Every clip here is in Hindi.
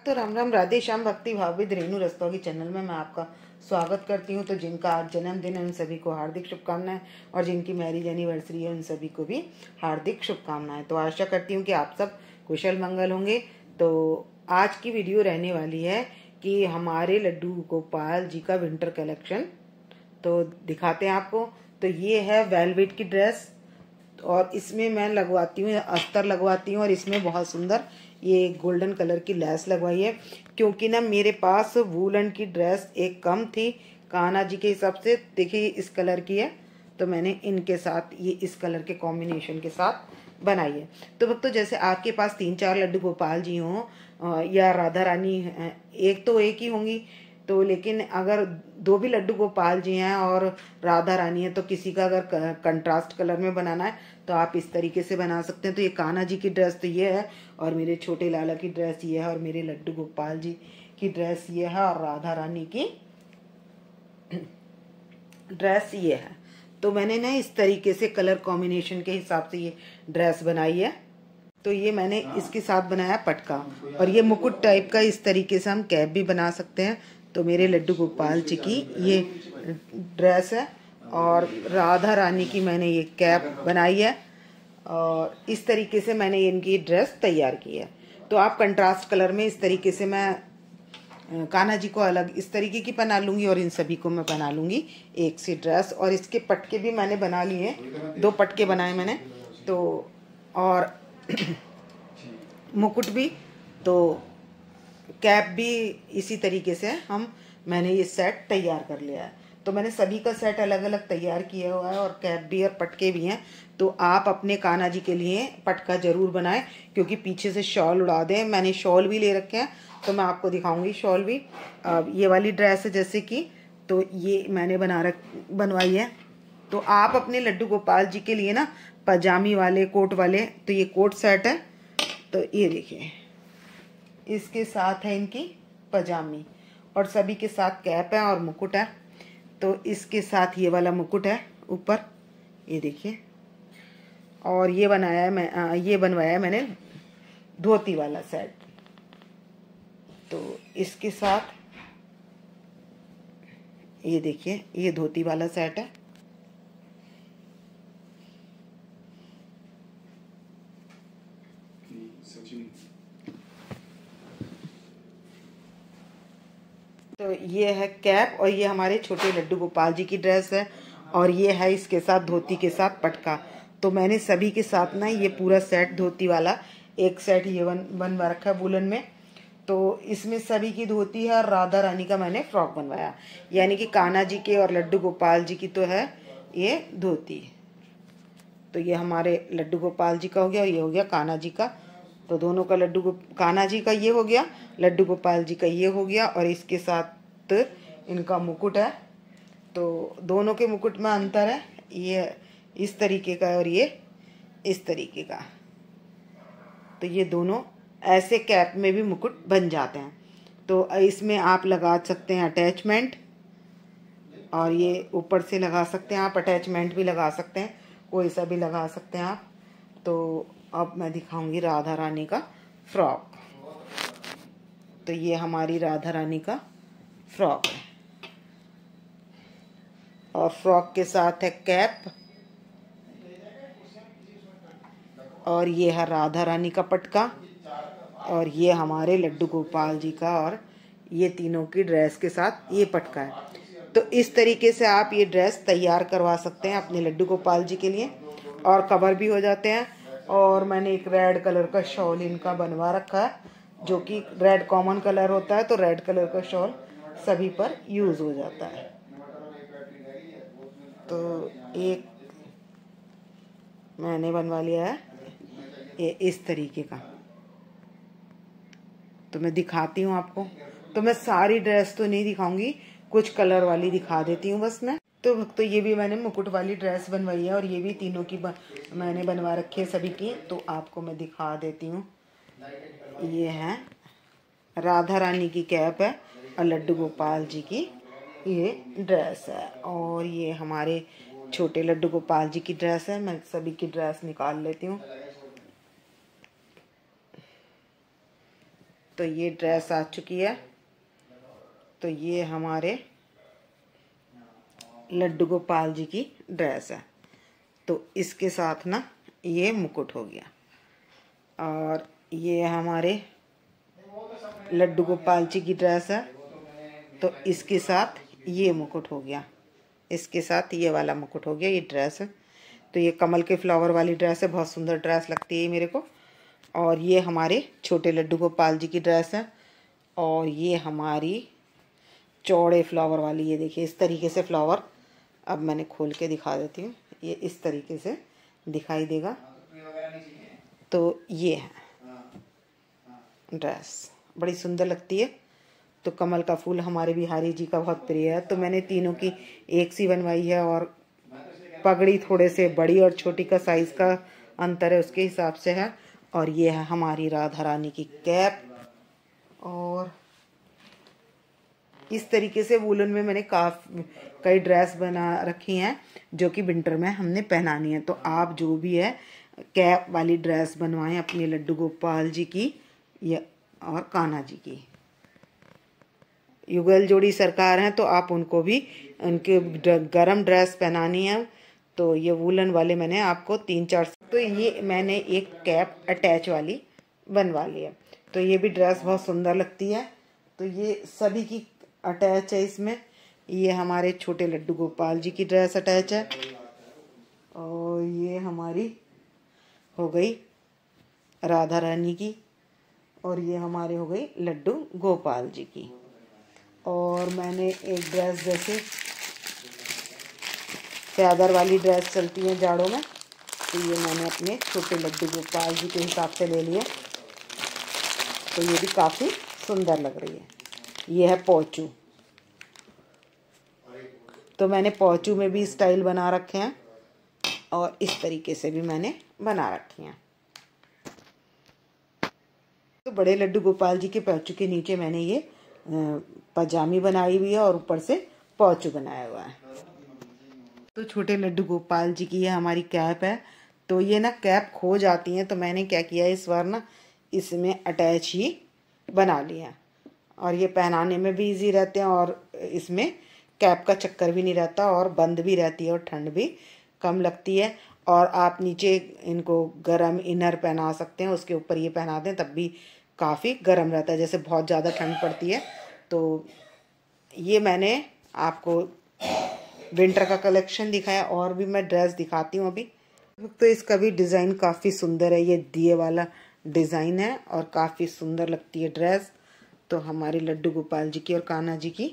तो राम राम, राधे श्याम, भक्ति भावित रेणु रस्तोगी चैनल में मैं आपका स्वागत करती हूँ। तो जिनका आज जन्मदिन है उन सभी को हार्दिक शुभकामनाएं, और जिनकी मैरिज एनिवर्सरी है उन सभी को भी हार्दिक शुभकामनाएं। तो आशा करती हूँ कि आप सब कुशल मंगल होंगे। तो आज की वीडियो रहने वाली है कि हमारे लड्डू गोपाल जी का विंटर कलेक्शन तो दिखाते हैं आपको। तो ये है वेलवेट की ड्रेस, और इसमें मैं लगवाती हूँ अस्तर लगवाती हूँ, और इसमें बहुत सुंदर ये गोल्डन कलर की लेस लगवाई है, क्योंकि ना मेरे पास वूलन की ड्रेस एक कम थी कान्हा जी के हिसाब से। देखिए इस कलर की है, तो मैंने इनके साथ ये इस कलर के कॉम्बिनेशन के साथ बनाई है। तो भक्तों, जैसे आपके पास 3-4 लड्डू गोपाल जी हों या राधा रानी, एक तो एक ही होंगी, तो लेकिन अगर 2 भी लड्डू गोपाल जी हैं और राधा रानी है, तो किसी का अगर कंट्रास्ट कलर में बनाना है तो आप इस तरीके से बना सकते हैं। तो ये कान्हा जी की ड्रेस तो ये है, और मेरे छोटे लाला की ड्रेस ये है, और मेरे लड्डू गोपाल जी की ड्रेस ये है, और राधा रानी की ड्रेस ये है। तो मैंने ना इस तरीके से कलर कॉम्बिनेशन के हिसाब से ये ड्रेस बनाई है। तो ये मैंने इसके साथ बनाया पटका, और ये मुकुट टाइप का इस तरीके से हम कैप भी बना सकते हैं। तो मेरे लड्डू गोपाल जी की ये ड्रेस है, और राधा रानी की मैंने ये कैप बनाई है, और इस तरीके से मैंने इनकी ड्रेस तैयार की है। तो आप कंट्रास्ट कलर में इस तरीके से मैं कान्हा जी को अलग इस तरीके की बना लूँगी, और इन सभी को मैं बना लूँगी एक सी ड्रेस। और इसके पटके भी मैंने बना लिए, 2 पटके बनाए मैंने, तो और मुकुट भी, तो कैप भी इसी तरीके से मैंने ये सेट तैयार कर लिया है। तो मैंने सभी का सेट अलग अलग तैयार किया हुआ है, और कैप भी और पटके भी हैं। तो आप अपने कान्हा जी के लिए पटका जरूर बनाएं, क्योंकि पीछे से शॉल उड़ा दें। मैंने शॉल भी ले रखे हैं, तो मैं आपको दिखाऊंगी शॉल भी। ये वाली ड्रेस है जैसे कि, तो ये मैंने बनवाई है। तो आप अपने लड्डू गोपाल जी के लिए ना पजामी वाले, कोट वाले, तो ये कोट सेट है। तो ये देखिए इसके साथ है इनकी पजामी, और सभी के साथ कैप है और मुकुट है। तो इसके साथ ये वाला मुकुट है ऊपर, ये देखिए। और ये बनवाया है मैंने धोती वाला सेट। तो इसके साथ ये देखिए ये धोती वाला सेट है। तो ये है कैप, और ये हमारे छोटे लड्डू गोपाल जी की ड्रेस है, और ये है इसके साथ धोती के साथ पटका। तो मैंने सभी के साथ ना ये पूरा सेट धोती वाला एक सेट ये बनवा रखा है वुलन में। तो इसमें सभी की धोती है, और राधा रानी का मैंने फ्रॉक बनवाया, यानी कि कान्हा जी के और लड्डू गोपाल जी की तो है ये धोती। तो ये हमारे लड्डू गोपाल जी का हो गया, और ये हो गया कान्हा जी का। तो दोनों का कान्हा जी का ये हो गया, लड्डू गोपाल जी का ये हो गया, और इसके साथ इनका मुकुट है। तो दोनों के मुकुट में अंतर है, ये इस तरीके का और ये इस तरीके का। तो ये दोनों ऐसे कैप में भी मुकुट बन जाते हैं। तो इसमें आप लगा सकते हैं अटैचमेंट, और ये ऊपर से लगा सकते हैं आप अटैचमेंट भी लगा सकते हैं, कोई सा भी लगा सकते हैं आप। तो अब मैं दिखाऊंगी राधा रानी का फ्रॉक। तो ये हमारी राधा रानी का फ्रॉक है, और फ्रॉक के साथ है कैप, और ये है राधा रानी का पटका, और ये हमारे लड्डू गोपाल जी का, और ये तीनों की ड्रेस के साथ ये पटका है। तो इस तरीके से आप ये ड्रेस तैयार करवा सकते हैं अपने लड्डू गोपाल जी के लिए, और कवर भी हो जाते हैं। और मैंने एक रेड कलर का शॉल इनका बनवा रखा है, जो कि रेड कॉमन कलर होता है, तो रेड कलर का शॉल सभी पर यूज हो जाता है। तो एक मैंने बनवा लिया है ये इस तरीके का। तो मैं दिखाती हूँ आपको। तो मैं सारी ड्रेस तो नहीं दिखाऊंगी, कुछ कलर वाली दिखा देती हूँ बस मैं। तो ये भी मैंने मुकुट वाली ड्रेस बनवाई है, और ये भी तीनों की मैंने बनवा रखी है सभी की। तो आपको मैं दिखा देती हूँ। ये है राधा रानी की कैप है, और लड्डू गोपाल जी की ये ड्रेस है, और ये हमारे छोटे लड्डू गोपाल जी की ड्रेस है। मैं सभी की ड्रेस निकाल लेती हूँ। तो ये ड्रेस आ चुकी है। तो ये हमारे लड्डू गोपाल जी की ड्रेस है। तो इसके साथ ना ये मुकुट हो गया, और ये हमारे लड्डू गोपाल जी की ड्रेस है। तो इसके साथ ये मुकुट हो गया, इसके साथ ये वाला मुकुट हो गया। ये ड्रेस है, तो ये कमल के फ्लावर वाली ड्रेस है, बहुत सुंदर ड्रेस लगती है मेरे को। और ये हमारे छोटे लड्डू गोपाल जी की ड्रेस है, और ये हमारी चौड़े फ्लावर वाली, ये देखिए इस तरीके से फ्लावर। अब मैंने खोल के दिखा देती हूँ, ये इस तरीके से दिखाई देगा। तो ये है ड्रेस, बड़ी सुंदर लगती है। तो कमल का फूल हमारे बिहारी जी का बहुत प्रिय है, तो मैंने तीनों की एक सी बनवाई है। और पगड़ी थोड़े से बड़ी और छोटी का साइज का अंतर है, उसके हिसाब से है। और ये है हमारी राधा रानी की कैप। और इस तरीके से वूलन में मैंने कई ड्रेस बना रखी हैं जो कि विंटर में हमने पहनानी है। तो आप जो भी है कैप वाली ड्रेस बनवाएं अपने लड्डू गोपाल जी की या और कान्हा जी की। युगल जोड़ी सरकार हैं, तो आप उनको भी उनके गरम ड्रेस पहनानी है। तो ये वूलन वाले मैंने आपको 3-4, तो ये मैंने एक कैप अटैच वाली बनवा ली है। तो ये भी ड्रेस बहुत सुंदर लगती है। तो ये सभी की अटैच है इसमें। ये हमारे छोटे लड्डू गोपाल जी की ड्रेस अटैच है, और ये हमारी हो गई राधा रानी की, और ये हमारे हो गई लड्डू गोपाल जी की। और मैंने एक ड्रेस जैसे चादर वाली ड्रेस चलती है जाड़ों में, तो ये मैंने अपने छोटे लड्डू गोपाल जी के हिसाब से ले लिए। तो ये भी काफ़ी सुंदर लग रही है। ये है पोचू, तो मैंने पोचू में भी स्टाइल बना रखे हैं, और इस तरीके से भी मैंने बना रखी हैं। तो बड़े लड्डू गोपाल जी के पोचू के नीचे मैंने ये पजामी बनाई हुई है, और ऊपर से पोचू बनाया हुआ है। तो छोटे लड्डू गोपाल जी की ये हमारी कैप है। तो ये ना कैप खो जाती हैं, तो मैंने क्या किया इस बार ना इसमें अटैच ही बना लिया, और ये पहनाने में भी इजी रहते हैं, और इसमें कैप का चक्कर भी नहीं रहता, और बंद भी रहती है, और ठंड भी कम लगती है। और आप नीचे इनको गरम इनर पहना सकते हैं, उसके ऊपर ये पहना दें तब भी काफ़ी गर्म रहता है, जैसे बहुत ज़्यादा ठंड पड़ती है। तो ये मैंने आपको विंटर का कलेक्शन दिखाया, और भी मैं ड्रेस दिखाती हूँ अभी। तो इसका भी डिज़ाइन काफ़ी सुंदर है, ये दिए वाला डिज़ाइन है, और काफ़ी सुंदर लगती है ड्रेस। तो हमारे लड्डू गोपाल जी की और कान्हा जी की,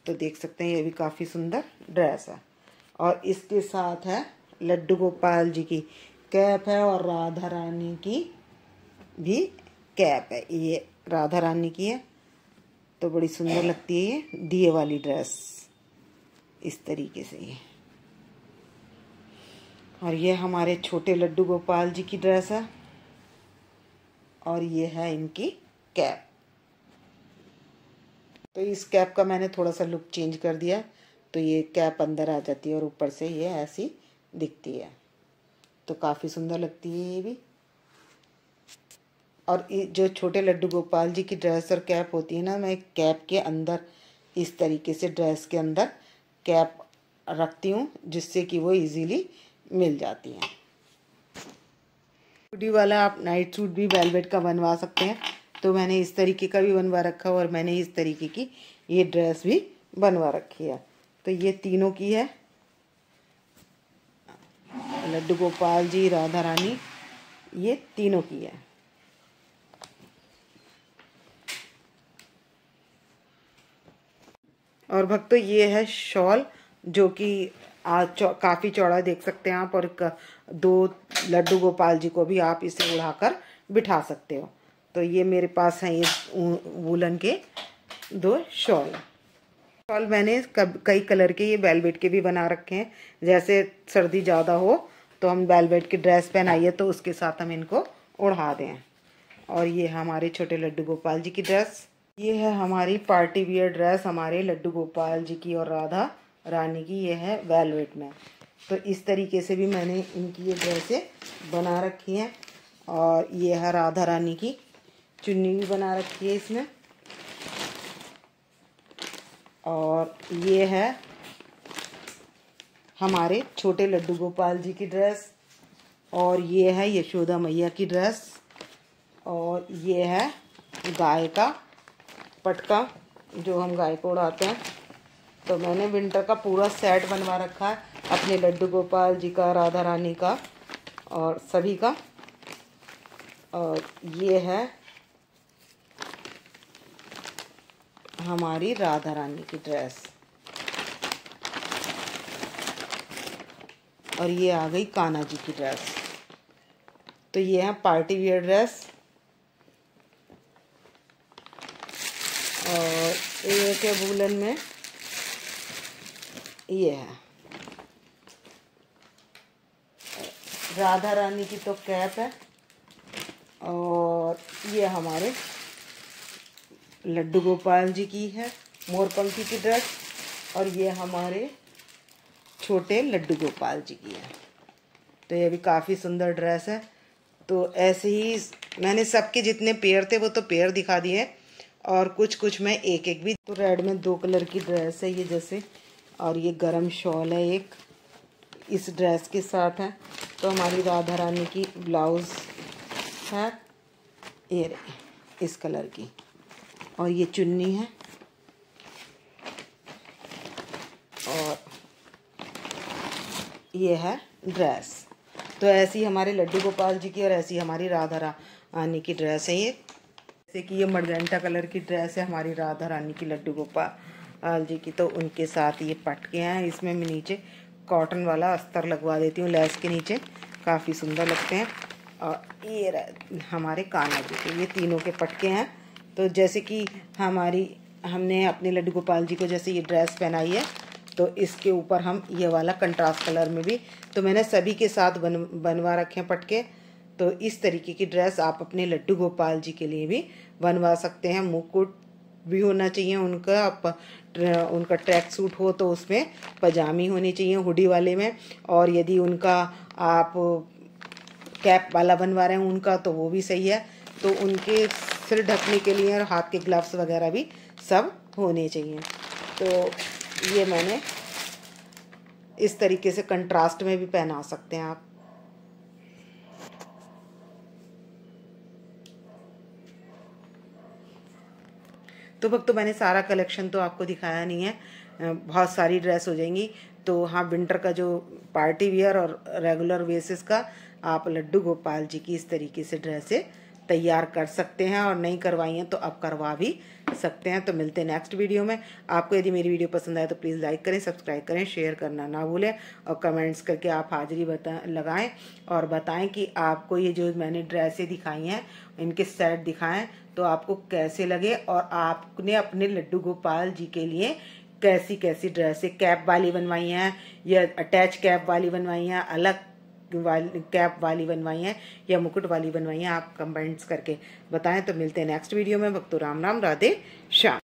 तो देख सकते हैं ये भी काफ़ी सुंदर ड्रेस है। और इसके साथ है लड्डू गोपाल जी की कैप है, और राधा रानी की भी कैप है। ये राधा रानी की है, तो बड़ी सुंदर लगती है ये दिए वाली ड्रेस इस तरीके से ये। और ये हमारे छोटे लड्डू गोपाल जी की ड्रेस है, और ये है इनकी कैप। तो इस कैप का मैंने थोड़ा सा लुक चेंज कर दिया, तो ये कैप अंदर आ जाती है और ऊपर से ये ऐसी दिखती है, तो काफ़ी सुंदर लगती है ये भी। और जो छोटे लड्डू गोपाल जी की ड्रेस और कैप होती है ना, मैं कैप के अंदर इस तरीके से ड्रेस के अंदर कैप रखती हूँ, जिससे कि वो इजीली मिल जाती हैं। हुडी वाला आप नाइट सूट भी वेलवेट का बनवा सकते हैं, तो मैंने इस तरीके का भी बनवा रखा है, और मैंने इस तरीके की ये ड्रेस भी बनवा रखी है। तो ये तीनों की है, लड्डू गोपाल जी, राधा रानी, ये तीनों की है। और भक्तों ये है शॉल, जो कि काफ़ी चौड़ा देख सकते हैं आप, और 2 लड्डू गोपाल जी को भी आप इसे उड़ाकर बिठा सकते हो। तो ये मेरे पास हैं ये वूलन के 2 शॉल। शॉल मैंने कई कलर के ये वेलवेट के भी बना रखे हैं, जैसे सर्दी ज़्यादा हो तो हम वेलवेट की ड्रेस पहनाइए तो उसके साथ हम इनको उड़ा दें। और ये हमारे छोटे लड्डू गोपाल जी की ड्रेस। ये है हमारी पार्टी वियर ड्रेस हमारे लड्डू गोपाल जी की और राधा रानी की, ये है वेलवेट में। तो इस तरीके से भी मैंने इनकी ये ड्रेसें बना रखी हैं। और ये है राधा रानी की चुन्नी भी बना रखी है इसमें। और ये है हमारे छोटे लड्डू गोपाल जी की ड्रेस, और ये है यशोदा मैया की ड्रेस, और ये है गाय का पटका जो हम गाय को उड़ाते हैं। तो मैंने विंटर का पूरा सेट बनवा रखा है अपने लड्डू गोपाल जी का, राधा रानी का और सभी का। और ये है हमारी राधा रानी की ड्रेस, और ये आ गई कान्हा जी की ड्रेस। तो ये है पार्टी वियर ड्रेस। और एक है वूलन में, ये है राधा रानी की तो कैप है, और ये हमारे लड्डू गोपाल जी की है मोरपंखी की ड्रेस, और ये हमारे छोटे लड्डू गोपाल जी की है। तो ये भी काफ़ी सुंदर ड्रेस है। तो ऐसे ही मैंने सबके जितने पेयर थे वो तो पेयर दिखा दिए, और कुछ कुछ मैं एक एक भी। तो रेड में 2 कलर की ड्रेस है ये जैसे, और ये गरम शॉल है एक इस ड्रेस के साथ है। तो हमारी राधा रानी की ब्लाउज़ है ये इस कलर की, और ये चुन्नी है, और ये है ड्रेस। तो ऐसी हमारे लड्डू गोपाल जी की और ऐसी हमारी राधा रानी की ड्रेस है ये। जैसे कि ये मरजेंटा कलर की ड्रेस है हमारी राधा रानी की लड्डू गोपाल जी की, तो उनके साथ ये पटके हैं। इसमें मैं नीचे कॉटन वाला अस्तर लगवा देती हूँ लेस के नीचे, काफ़ी सुंदर लगते हैं। और ये हमारे कान्हा जी के, ये तीनों के पटके हैं। तो जैसे कि हमने अपने लड्डू गोपाल जी को जैसे ये ड्रेस पहनाई है, तो इसके ऊपर हम ये वाला कंट्रास्ट कलर में भी, तो मैंने सभी के साथ बनवा रखे हैं पटके। तो इस तरीके की ड्रेस आप अपने लड्डू गोपाल जी के लिए भी बनवा सकते हैं। मुकुट भी होना चाहिए उनका, उनका ट्रैक सूट हो तो उसमें पजामी होनी चाहिए हुडी वाले में, और यदि उनका आप कैप वाला बनवा रहे हैं उनका तो वो भी सही है। तो उनके सिर ढकने के लिए और हाथ के ग्लव्स वगैरह भी सब होने चाहिए। तो ये मैंने इस तरीके से कंट्रास्ट में भी पहना सकते हैं आप। तो भक्तों मैंने सारा कलेक्शन तो आपको दिखाया नहीं है, बहुत सारी ड्रेस हो जाएंगी। तो हाँ, विंटर का जो पार्टी वियर और रेगुलर बेसिस का आप लड्डू गोपाल जी की इस तरीके से ड्रेसें तैयार कर सकते हैं, और नहीं करवाई हैं तो आप करवा भी सकते हैं। तो मिलते हैं नेक्स्ट वीडियो में। आपको यदि मेरी वीडियो पसंद आए तो प्लीज़ लाइक करें, सब्सक्राइब करें, शेयर करना ना भूलें, और कमेंट्स करके आप हाजिरी लगाएं और बताएं कि आपको ये जो मैंने ड्रेसें दिखाई हैं, इनके सेट दिखाएं तो आपको कैसे लगे, और आपने अपने लड्डू गोपाल जी के लिए कैसी कैसी ड्रेसें कैप वाली बनवाई हैं या अटैच कैप वाली बनवाई हैं, अलग कैप वाली बनवाई हैं या मुकुट वाली बनवाई हैं, आप कमेंट्स करके बताएं। तो मिलते हैं नेक्स्ट वीडियो में। भक्तों राम राम, राधे श्याम।